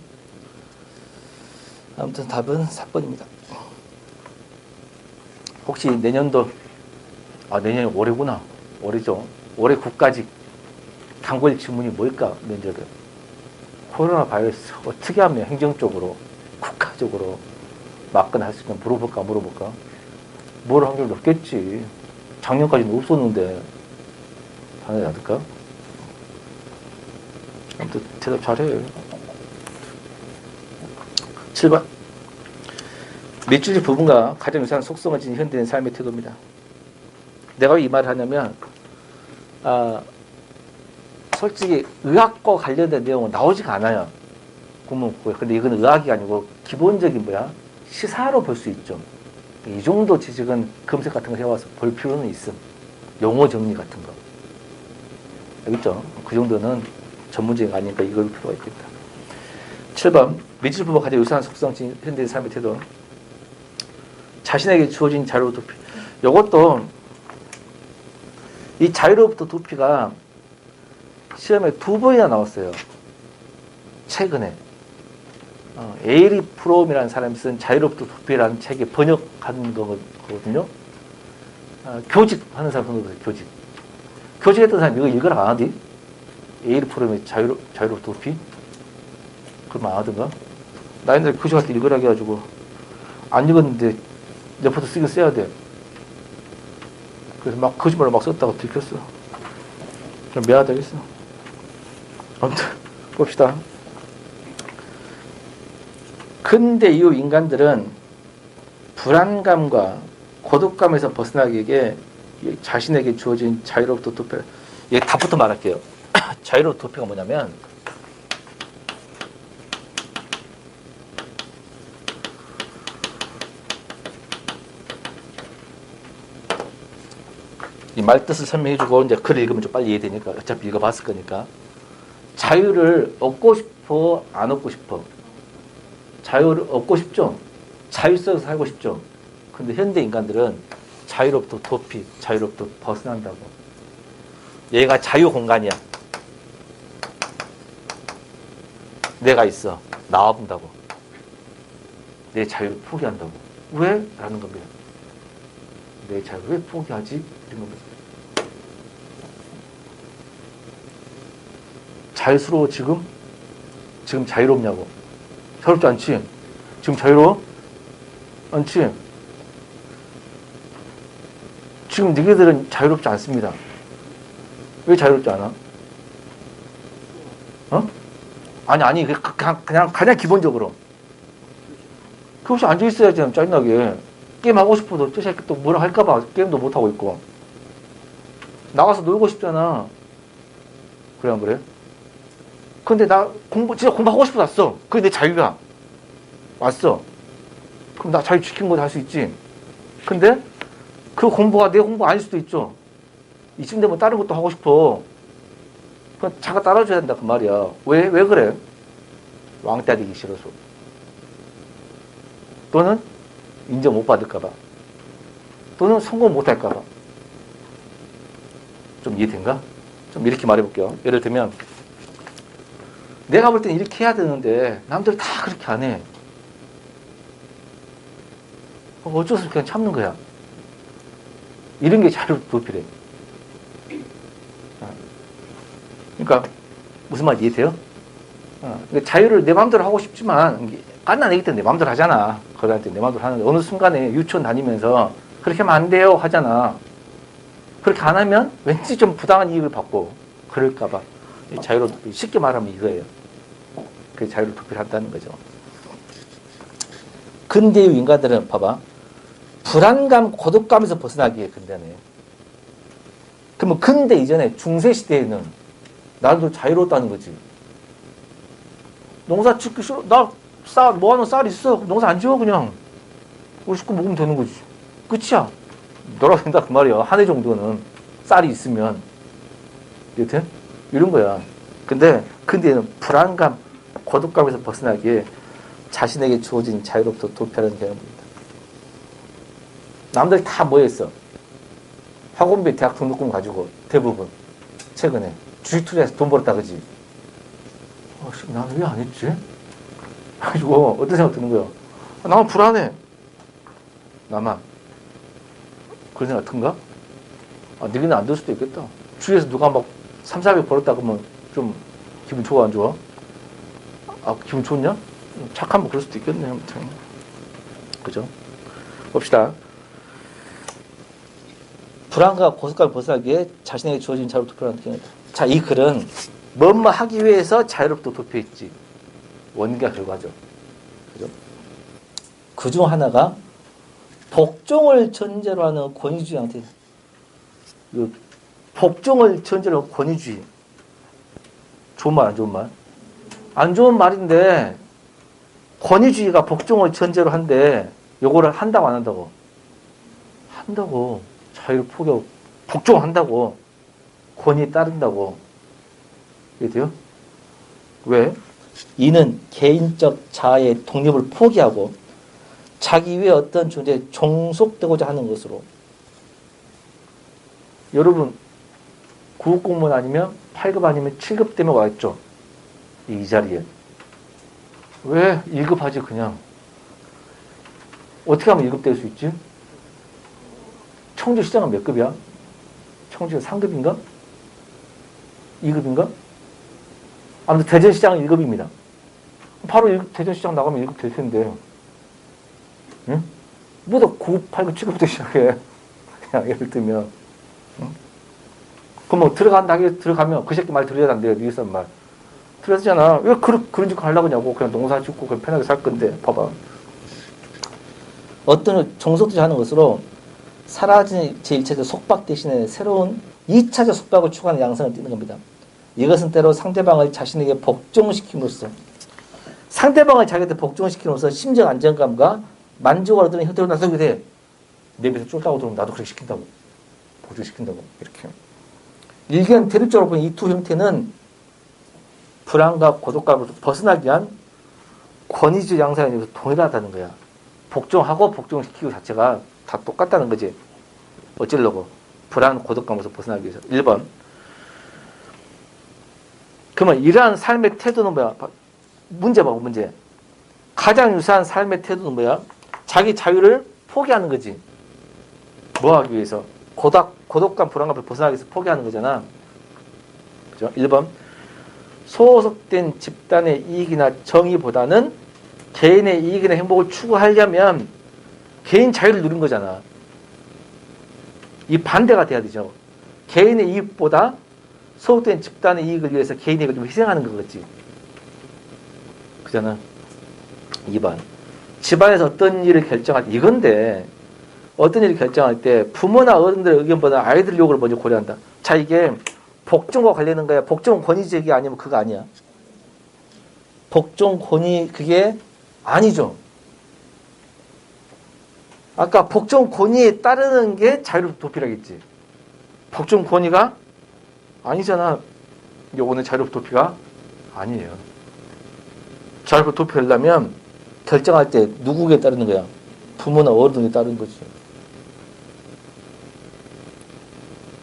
아무튼 답은 4번입니다. 혹시 내년도, 내년이 올해구나. 올해죠. 올해 국가직 단골 질문이 뭘까? 면접에. 코로나 바이러스 어떻게 하면 행정적으로, 국가적으로 막거나 할 수 있나 물어볼까? 뭘 확률 높겠지. 작년까지는 없었는데. 당연히 놔둘까? 아무튼 대답 잘해. 7번. 밑줄 부분과 가장 유사한 속성을 지닌 현대인 삶의 태도입니다. 내가 왜 이 말을 하냐면, 솔직히 의학과 관련된 내용은 나오지가 않아요. 국문국어에. 근데 이건 의학이 아니고 기본적인 시사로 볼 수 있죠. 이 정도 지식은 검색 같은 거 해와서 볼 필요는 있음. 용어 정리 같은 거. 알겠죠? 그 정도는 전문적인 거 아니니까 이걸 필요가 있겠다. 7번. 밑줄 부분과 가장 유사한 속성 지닌 현대인 삶의 태도. 자신에게 주어진 자유로부터 도피. 이것도 이 자유로부터 도피가 시험에 2번이나 나왔어요. 최근에. 에이리 프롬이라는 사람이 쓴 자유로부터 도피라는 책에 번역한 거거든요. 교직 하는 사람 보세요. 교직했던 사람이 이거 읽으라 안 하디? 에이리 프롬의 자유로부터 도피? 그럼 안 하던가? 나 옛날에 교직할 때 읽으라 해가지고 안 읽었는데 레포트 쓰긴 써야 돼. 그래서 막 거짓말을 막 썼다가 들켰어. 좀 미안하다겠어. 아무튼 봅시다. 근대 이후 인간들은 불안감과 고독감에서 벗어나기 위해 자신에게 주어진 자유로부터 도피. 얘 답부터 말할게요. 자유로부터 도피가 뭐냐면 이 말뜻을 설명해주고 이제 글을 읽으면 좀 빨리 이해되니까 어차피 읽어봤을 거니까. 자유를 얻고 싶어, 안 얻고 싶어? 자유를 얻고 싶죠. 자유 속에서 살고 싶죠. 근데 현대 인간들은 자유로부터 도피, 자유로부터 벗어난다고. 얘가 자유 공간이야. 내가 있어. 나와본다고. 내 자유를 포기한다고. 왜? 라는 겁니다. 내 자유를 왜 포기하지? 이런 겁니다. 자유스러워 지금? 지금 자유롭냐고. 자유롭지 않지? 지금 자유로워? 않지? 지금 너희들은 자유롭지 않습니다. 왜 자유롭지 않아? 어? 아니, 그냥 기본적으로. 그것이 앉아있어야지, 짜증나게. 게임하고 싶어도 저 새끼 또 뭐라 할까봐 게임도 못하고 있고. 나가서 놀고 싶잖아. 그래, 안 그래? 근데 나 진짜 공부하고 싶어서 왔어. 그게 내 자유야. 왔어. 그럼 나 자유 지킨 거도 할 수 있지. 근데 그 공부가 내 공부 아닐 수도 있죠. 이쯤 되면 다른 것도 하고 싶어. 그럼 자가 따라줘야 된다 그 말이야. 왜 그래? 왕따 되기 싫어서. 또는 인정 못 받을까봐. 또는 성공 못 할까봐. 좀 이해된가? 좀 이렇게 말해볼게요. 예를 들면 내가 볼 땐 이렇게 해야 되는데 남들 다 그렇게 안 해. 어쩔 수 없이 그냥 참는 거야. 이런 게 자유 도피래. 그러니까 무슨 말 이해돼요? 그러니까 자유를 내 마음대로 하고 싶지만 깐난 애기 때 내 마음대로 하잖아. 거리할 때 내 마음대로 하는데 어느 순간에 유치원 다니면서 그렇게 하면 안 돼요 하잖아. 그렇게 안 하면 왠지 좀 부당한 이익을 받고 그럴까 봐. 자유로 도피, 쉽게 말하면 이거예요. 그 자유를 도피를 한다는 거죠. 근대의 인간들은 봐봐. 불안감, 고독감에서 벗어나기에 근대네. 그러면 근대 이전에 중세시대에는 나도 자유로웠다는 거지. 농사 짓기 싫어. 모아놓은 쌀 있어. 농사 안 지어, 그냥. 우리 식구 먹으면 되는 거지. 끝이야. 놀아도 된다, 그 말이야. 한 해 정도는. 쌀이 있으면. 여튼, 이런 거야. 근데 불안감, 고독감에서 벗어나기에 자신에게 주어진 자유로부터 도피하는 개념입니다. 남들이 다 모여있어. 학원비 대학 등록금 가지고 대부분 최근에 주식 투자해서 돈 벌었다 그지? 나는 왜 안 했지? 가지고 어떤 생각 드는 거야? 나만 불안해. 나만 그런 생각 든가? 너희는 안 들 수도 있겠다. 주위에서 누가 막 3, 400 벌었다 그러면 좀 기분 좋아 안 좋아? 기분 좋냐? 착하면 그럴 수도 있겠네. 아무튼 그죠? 봅시다. 불안과 고속감을 벗어나기에 자신에게 주어진 자유로부터 도피하는 경우다. 자, 이 글은 뭐뭐 하기 위해서 자유로부터 도피했지. 원과 결과죠. 그죠? 그 중 하나가 복종을 전제로 하는 권위주의 형태. 복종을 전제로 하는 권위주의. 좋은 말, 안 좋은 말? 안 좋은 말인데, 권위주의가 복종을 전제로 한데, 요거를 한다고 안 한다고? 한다고. 자유를 포기하고, 복종한다고. 권위에 따른다고. 이게 돼요? 왜? 이는 개인적 자아의 독립을 포기하고, 자기 위에 어떤 존재에 종속되고자 하는 것으로. 여러분, 9급 공무원 아니면 8급 아니면 7급 때문에 와 있죠. 이 자리에. 왜 1급 하지 그냥? 어떻게 하면 1급 될 수 있지? 청주시장은 몇 급이야? 청주가 3급인가? 2급인가? 아무튼 대전시장은 1급입니다. 바로 대전시장 나가면 1급 될 텐데. 응? 뭐다 9급, 8급, 7급부터 시작해. 그냥 예를 들면. 응? 그럼 뭐 들어가면 그 새끼 말 들어야 안 돼요. 니네 말. 들어야 되잖아. 왜 그런 짓 하려고 하냐고. 그냥 농사 짓고 그냥 편하게 살 건데. 봐봐. 어떤 종속되지 하는 것으로 사라진 제1차적 속박 대신에 새로운 2차적 속박을 추구하는 양상을 띠는 겁니다. 이것은 때로 상대방을 자신에게 복종시킴으로써 상대방을 자기한테 복종시킴으로써 심적 안정감과 만족을 얻는 형태로 나서게 돼. 내 밑에 쫄다고 들으면 나도 그렇게 시킨다고. 복종시킨다고. 이렇게. 일견 대립적으로 보면 이 두 형태는 불안과 고독감으로부터 벗어나기 위한 권위주의 양상에 대해서 동일하다는 거야. 복종하고 복종시키고 자체가 다 똑같다는 거지. 어쩌려고. 불안, 고독감에서 벗어나기 위해서. 1번. 그러면 이러한 삶의 태도는 뭐야? 문제 봐봐, 문제. 가장 유사한 삶의 태도는 뭐야? 자기 자유를 포기하는 거지. 뭐 하기 위해서? 고독감, 불안감을 벗어나기 위해서 포기하는 거잖아. 그죠? 1번. 소속된 집단의 이익이나 정의보다는 개인의 이익이나 행복을 추구하려면 개인 자유를 누린 거잖아. 이 반대가 돼야 되죠. 개인의 이익보다 소속된 집단의 이익을 위해서 개인의 이익을 좀 희생하는 거겠지. 그잖아. 2번. 집안에서 어떤 일을 결정할 때, 이건데, 어떤 일을 결정할 때 부모나 어른들의 의견보다 아이들 요구를 먼저 고려한다. 자, 이게 복종과 관련된 거야. 복종 권위제기 아니면 그거 아니야. 복종 권위, 그게 아니죠. 아까 복종 권위에 따르는 게 자유롭 도피라겠지. 복종 권위가 아니잖아. 요거는 자유롭 도피가 아니에요. 자유롭 도피하려면 결정할 때 누구에게 따르는 거야? 부모나 어른에 따르는 거지.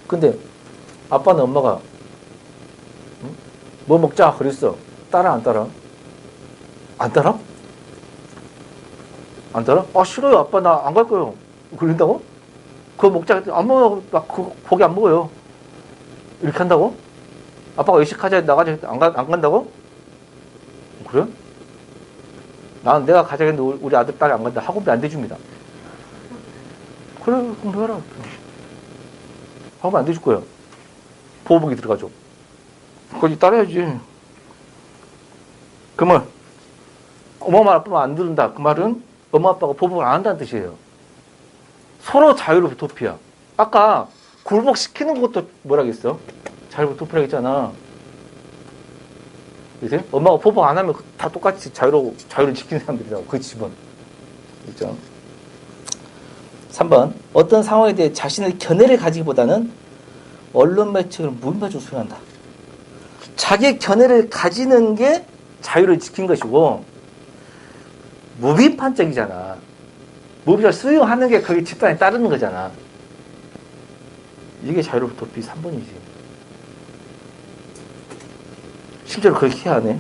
근데 아빠는 엄마가 응? 뭐 먹자 그랬어. 따라 안 따라? 안 따라? 안 따라? 아 싫어요 아빠 나 안 갈 거예요. 그런다고? 그거 먹자 그랬더니 안 먹어. 나 그거 고기 안 먹어요. 이렇게 한다고? 아빠가 외식하자 나가자 안 간다고? 그래? 나는 내가 가자 했는데 우리 아들 딸이 안 간다. 학원비 안 대줍니다. 그래 공부해라. 학원비 안 대줄 거야. 보호복이 들어가죠. 그거 따라야지. 그 말 엄마 말 아빠 말 안 들은다. 그 말은 엄마 아빠가 보복을 안 한다는 뜻이에요. 서로 자유로 도피야. 아까 굴복시키는 것도 뭐라겠어? 자유로 도피라고 했잖아. 그치? 엄마가 보복 안 하면 다 똑같이 자유를 지키는 사람들이라고. 그 집은. 그죠? 3번. 어떤 상황에 대해 자신의 견해를 가지기보다는 언론 매체를 무비판적으로 수용한다. 자기 견해를 가지는 게 자유를 지킨 것이고, 무비판적이잖아. 무비판적으로 수용하는 게 거기 집단에 따르는 거잖아. 이게 자유로운 도피 3번이지. 실제로 그렇게 하네.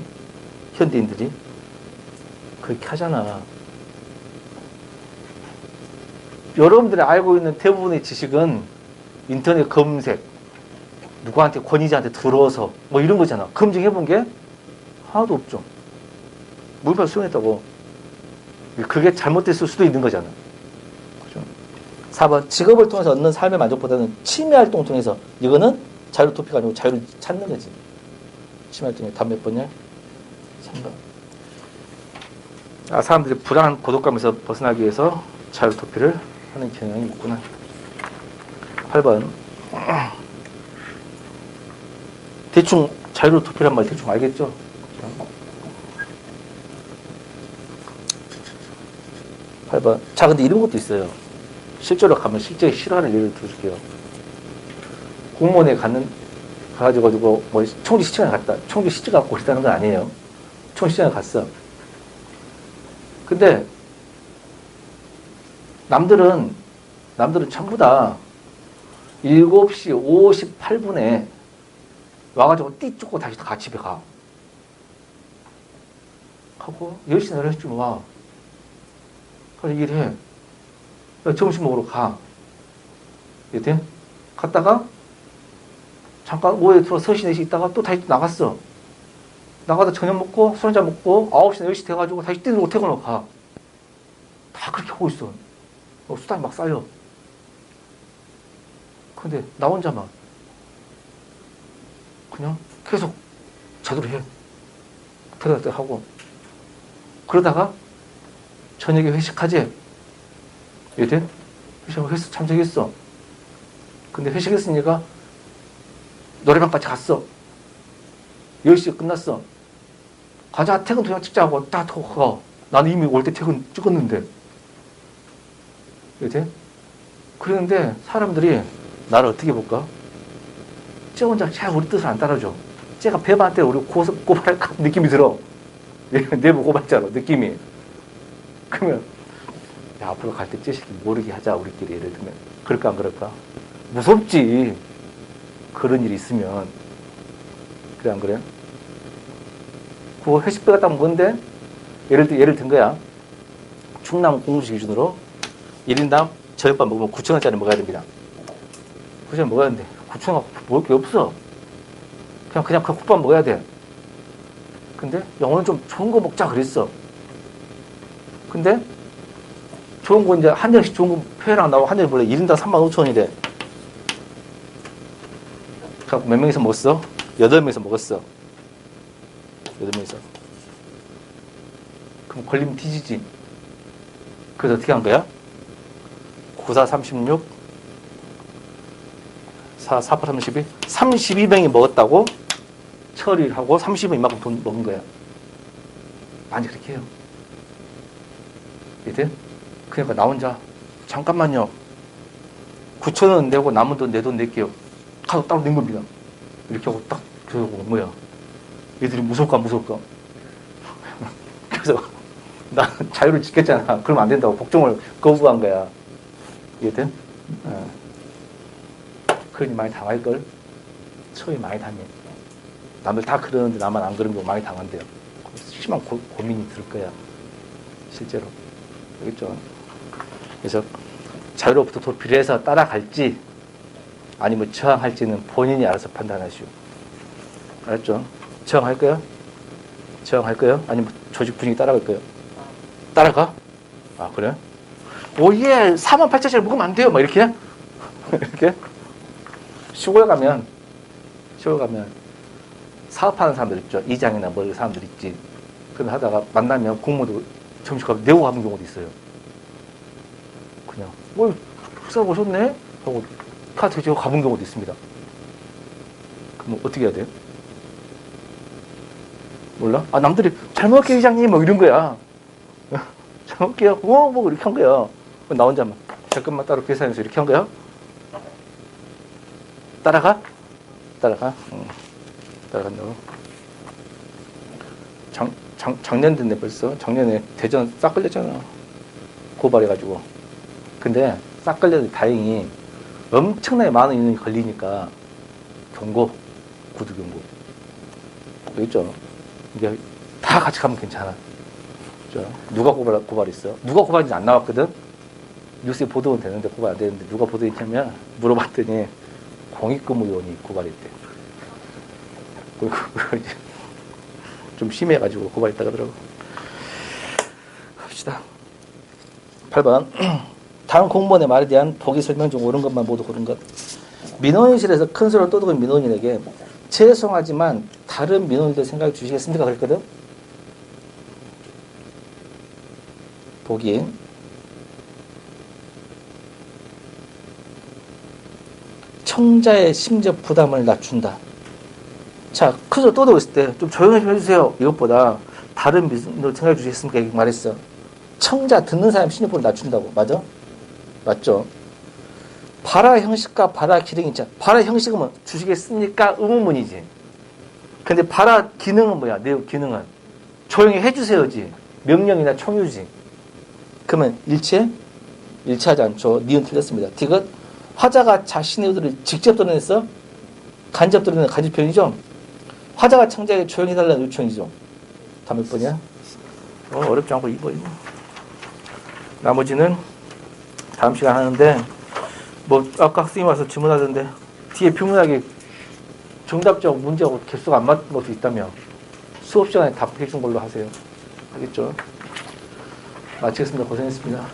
현대인들이. 그렇게 하잖아. 여러분들이 알고 있는 대부분의 지식은 인터넷 검색, 누구한테 권위자한테 들어서 뭐 이런 거잖아. 검증해 본 게 하나도 없죠. 무비판 수용했다고. 그게 잘못됐을 수도 있는 거잖아. 그죠? 4번. 직업을 통해서 얻는 삶의 만족보다는 취미 활동을 통해서, 이거는 자유 도피가 아니고 자유를 찾는 거지. 취미 활동에 답 몇 번이야? 3번. 아, 사람들이 불안한 고독감에서 벗어나기 위해서 자유 도피를 하는 경향이 있구나. 8번. 대충 자유로 도피란 말 대충 알겠죠? 8번. 자, 근데 이런 것도 있어요. 실제로 가면 실제 싫어하는 예를 들어줄게요. 공무원에 가가지고 뭐 총리 시청에 갔다. 총리 시청 갖고 있다는 건 아니에요. 총리 시청에 갔어. 근데 남들은 전부 다 7시 58분에 와가지고 띠 쫓고 다시 집에 가. 하고 10시 내려쯤 와. 그래서 일해. 점심 먹으러 가. 이렇게 갔다가 잠깐 오후에 들어 3시 4시 있다가 또 다시 나갔어. 나가서 저녁 먹고 술 한잔 먹고 9시 10시 돼가지고 다시 뛰는 퇴근하고 가. 다 그렇게 하고 있어. 수당이 막 쌓여. 근데 나 혼자만 그냥 계속 제대로 해. 퇴근할 때 하고. 그러다가 저녁에 회식하지? 이래? 회식 참석했어. 근데 회식했으니까 노래방까지 갔어. 10시에 끝났어. 가자, 퇴근 도장 찍자고 딱 가. 나는 이미 올 때 퇴근 찍었는데. 이래? 그러는데 사람들이 나를 어떻게 볼까? 쟤 혼자 쟤 우리 뜻을 안 따라줘. 쟤가 배반한테 우리 고발할까 느낌이 들어. 내부 고발자로 느낌이. 그러면 야, 앞으로 갈 때 쟤 모르게 하자 우리끼리. 예를 들면 그럴까 안 그럴까? 무섭지. 그런 일이 있으면. 그래 안 그래? 그거 회식비 갖다 뭔데? 예를 든 거야. 충남 공무시 기준으로 1인당 저녁밥 먹으면 9,000원짜리 먹어야 됩니다. 9,000원 먹어야 되는데 9,000원 먹을 게 없어. 그냥 그 국밥 먹어야 돼. 근데 오늘 좀 좋은 거 먹자 그랬어. 근데 좋은 거 이제 한 잔씩 좋은 거 회랑 나오고 한 잔이 원래 1인당 35,000원이래. 그래갖고 몇 명이서 먹었어? 8명이서 먹었어. 8명이서. 그럼 걸리면 뒤지지. 그래서 어떻게 한 거야? 94, 36, 4, 8, 32. 32명이 먹었다고 처리를 하고 30은 이만큼 돈 먹은 거야. 많이 그렇게 해요. 이해돼? 그러니까 나 혼자 잠깐만요. 9,000원 내고 남은 돈 내 돈 낼게요. 카드 따로 낸 겁니다. 이렇게 하고 딱 그러고 뭐야. 얘들이 무서울까. 그래서 나 자유를 지켰잖아. 그러면 안 된다고 복종을 거부한 거야. 이해돼? 그러니 많이 당할걸? 처음에 많이 당해. 남들 다 그러는데 나만 안 그런 거 많이 당한대요. 심한 고민이 들 거야. 실제로. 알겠죠? 그래서 자유로부터 도피를 해서 따라갈지 아니면 저항할지는 본인이 알아서 판단하시오. 알았죠? 저항할 거야? 저항할 거야? 아니면 조직 분위기 따라갈 거야? 따라가? 아, 그래? 오예, 48,000원짜리 먹으면 안 돼요. 막 이렇게? 이렇게? 시골에 가면 사업하는 사람들 있죠. 이장이나 뭐 사람들 있지. 그런 하다가 만나면 공무원도 점심값 내고 가는 경우도 있어요. 그냥 식사 오셨네? 하고 카드 지고 가본 경우도 있습니다. 그럼 어떻게 해야 돼요? 몰라? 아, 남들이 잘 먹을게요 이장님 뭐 이런 거야. 잘 먹을게요. 뭐 이렇게 한 거야. 나 혼자만 잠깐만 따로 계산해서 이렇게 한 거야. 따라가? 따라간다고. 작년 됐네 벌써. 작년에 대전 싹 걸렸잖아. 고발해가지고. 근데 싹 걸려도 다행히 엄청나게 많은 인원이 걸리니까 경고, 구두 경고. 있죠. 이게 다 같이 가면 괜찮아. 그죠? 누가 고발했어? 누가 고발인지 안 나왔거든? 뉴스에 보도는 되는데 고발 안 되는데 누가 보도했냐면 물어봤더니 공익근무요원이 고발했대. 좀 심해가지고 고발했다 그러더라고. 합시다. 8번. 다음 공무원의 말에 대한 보기 설명 중 옳은 것만 모두 고른 것. 민원실에서 큰 소리를 떠드는 민원인에게 죄송하지만 다른 민원인들 생각해 주시겠습니까? 그랬거든. 보기. 청자의 심적 부담을 낮춘다. 자, 큰 소리 떠들고 있을 때 좀 조용히 좀 해주세요. 이것보다 다른 민원인들 생각해 주시겠습니까? 이렇게 말했어. 청자 듣는 사람 심리부를 낮춘다고. 맞아? 맞죠? 발화 형식과 발화 기능이 있잖아. 발화 형식은 뭐 주시겠습니까? 의문문이지. 근데 발화 기능은 뭐야? 내용 기능은 조용히 해주세요지. 명령이나 청유지. 그러면 일치하지 않죠. 니은 틀렸습니다. 디귿 화자가 자신의 의도를 직접 드러냈어? 간접 드러내는 간접 표현이죠. 화자가 청자에게 조용히 해달라는 요청이죠. 다음 몇 번이야? 어렵지 않고 2번. 나머지는 다음 시간 하는데 뭐 아까 학생이 와서 질문하던데 뒤에 비문학이 정답적 문제하고 개수가 안 맞는 것도 있다며 수업 시간에 답해 준 걸로 하세요. 알겠죠? 마치겠습니다. 고생했습니다.